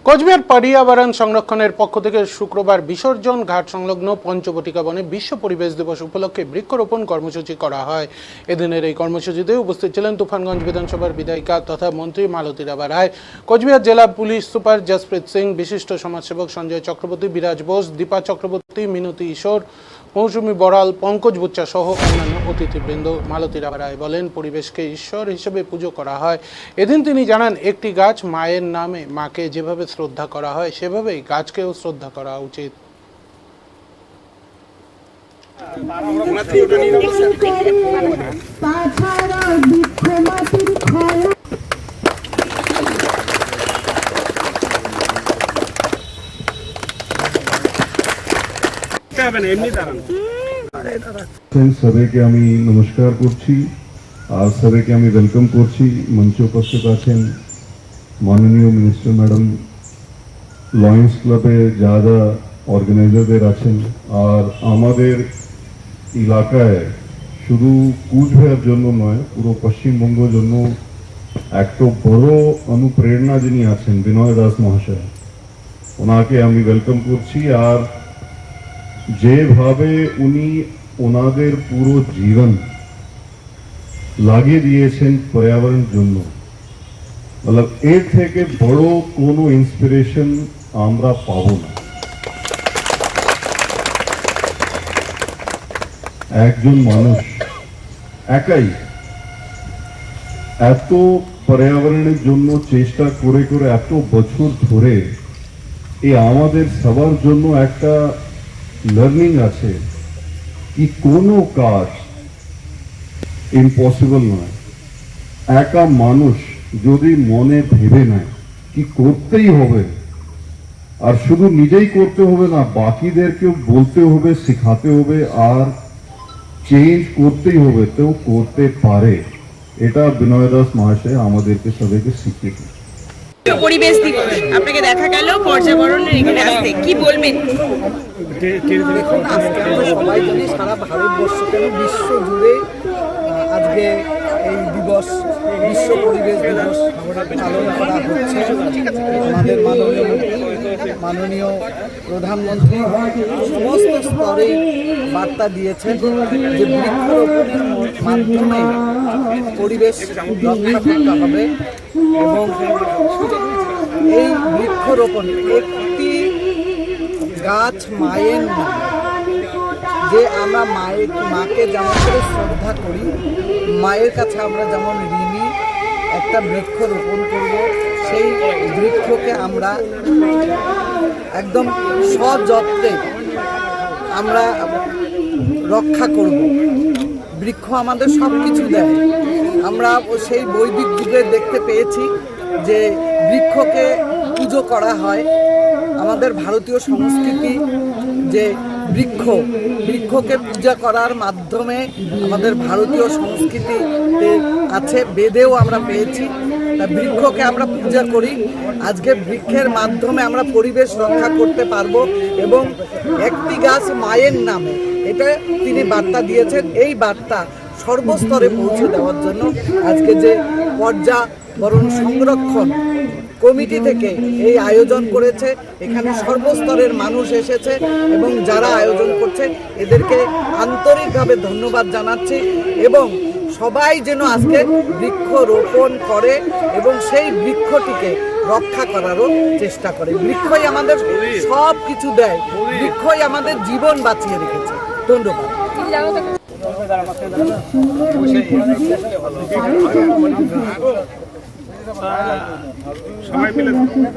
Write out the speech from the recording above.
কোচবিহার পর্যাবরণ সংরক্ষণের পক্ষ থেকে শুক্রবার বিসর্জন ঘাট সংলগ্ন পঞ্চবটিকা বনে বিশ্ব পরিবেশ দিবস উপলক্ষে বৃক্ষরোপণ কর্মসূচি করা হয়। এদিনের এই কর্মসূচিতে উপস্থিত ছিলেন তুফানগঞ্জ বিধানসভার বিধায়িকা তথা মন্ত্রী মালতী রাভা রায়, কোচবিহার জেলা পুলিশ সুপার জসপ্রীত সিং, বিশিষ্ট সমাজসেবক সঞ্জয় চক্রবর্তী, বিরাজ বোস, দীপা চক্রবর্তী, মিনতি ঈশ্বর, মৌসুমী বড়াল, পঙ্কজ বুচ্চা সহ অন্যান্য অতিথিবৃন্দ। মালতী রাভা রায় বলেন, পরিবেশকে ঈশ্বর হিসেবে পুজো করা হয়। এদিন তিনি জানান, একটি গাছ মায়ের নামে, মাকে যেভাবে শ্রদ্ধা করা হয় সেভাবেই গাছকেও শ্রদ্ধা করা উচিত। সবাইকে আমি নমস্কার করছি আর সবাইকে আমি ওয়েলকাম করছি। মঞ্চে উপস্থিত আছেন মাননীয় মিনিস্টার ম্যাডাম, লয়েন্স ক্লাবে যারা অর্গানাইজারদের আছেন, আর আমাদের এলাকায় শুধু কুচবিহার জন্য নয়, পুরো পশ্চিমবঙ্গের জন্য একটা বড় অনুপ্রেরণা যিনি আছেন বিনয় দাস মহাশয়, ওনাকে আমি ওয়েলকাম করছি। আর যেভাবে উনি ওনাদের পুরো জীবন লাগিয়ে দিয়েছেন পর্যাবরণের জন্য, मतलब এর থেকে বড় কোনো ইন্সপিরেশন আমরা পাবো না। একজন মানুষ একাই এত পর্যাবরণের জন্য চেষ্টা করে করে এত বছর ধরে, এই আমাদের সবার জন্য একটা লার্নিং আছে কি কোনো কাজ ইম্পসিবল নয়। একা মানুষ যদি মনে ভেবে নেয় কি করতেই হবে, আর শুধু নিজেই করতে হবে না, বাকিদেরকেও বলতে হবে, শেখাতে হবে, আর চেঞ্জ করতেই হবে, তো করতে পারে। এটা বিনয় দাস মহাশয় আমাদেরকে সবাইকে শিখিয়েছে। পরিবেশ দিবস আপনাকে দেখা গেল পর্যাবরণের এখানে আসতে, কি বলবেন? দেখুন, আজকে আমরা সবাই জানি সারা ভারতবর্ষ কেন বিশ্ব জুড়ে আজকে এই দিবস, বিশ্ব পরিবেশ দিবস পালন করা হচ্ছে। আমাদের মাননীয় প্রধানমন্ত্রী সমস্ত স্তরে বার্তা দিয়েছেন যে বৃক্ষরোপণের মাধ্যমে পরিবেশ রক্ষা করতে হবে, এবং এই বৃক্ষরোপণ একটি গাছ মায়ের নাম, যে আমরা মাকে যেমন করে শ্রদ্ধা করি, মায়ের কাছে আমরা যেমন ঋণী, একটা বৃক্ষ রোপণ করব, সেই বৃক্ষকে আমরা একদম সযত্নে আমরা রক্ষা করব। বৃক্ষ আমাদের সব কিছু দেয়। আমরা সেই বৈদিক যুগে দেখতে পেয়েছি যে বৃক্ষকে পুজো করা হয়। আমাদের ভারতীয় সংস্কৃতি যে বৃক্ষকে পূজা করার মাধ্যমে আমাদের ভারতীয় সংস্কৃতিতে আছে, বেদেও আমরা পেয়েছি। তা বৃক্ষকে আমরা পূজা করি। আজকে বৃক্ষের মাধ্যমে আমরা পরিবেশ রক্ষা করতে পারবো, এবং একটি গাছ মায়ের নামে, এটা তিনি বার্তা দিয়েছেন। এই বার্তা সর্বস্তরে পৌঁছে দেওয়ার জন্য আজকে যে পর্যাবরণ সংরক্ষণ কমিটি থেকে এই আয়োজন করেছে, এখানে সর্বস্তরের মানুষ এসেছে, এবং যারা আয়োজন করছে এদেরকে আন্তরিকভাবে ধন্যবাদ জানাচ্ছি। এবং সবাই যেন আজকে বৃক্ষ রোপণ করে এবং সেই বৃক্ষটিকে রক্ষা করারও চেষ্টা করে। বৃক্ষই আমাদের সব কিছু দেয়, বৃক্ষই আমাদের জীবন বাঁচিয়ে রেখেছে। ধন্যবাদ। সবাই মিলে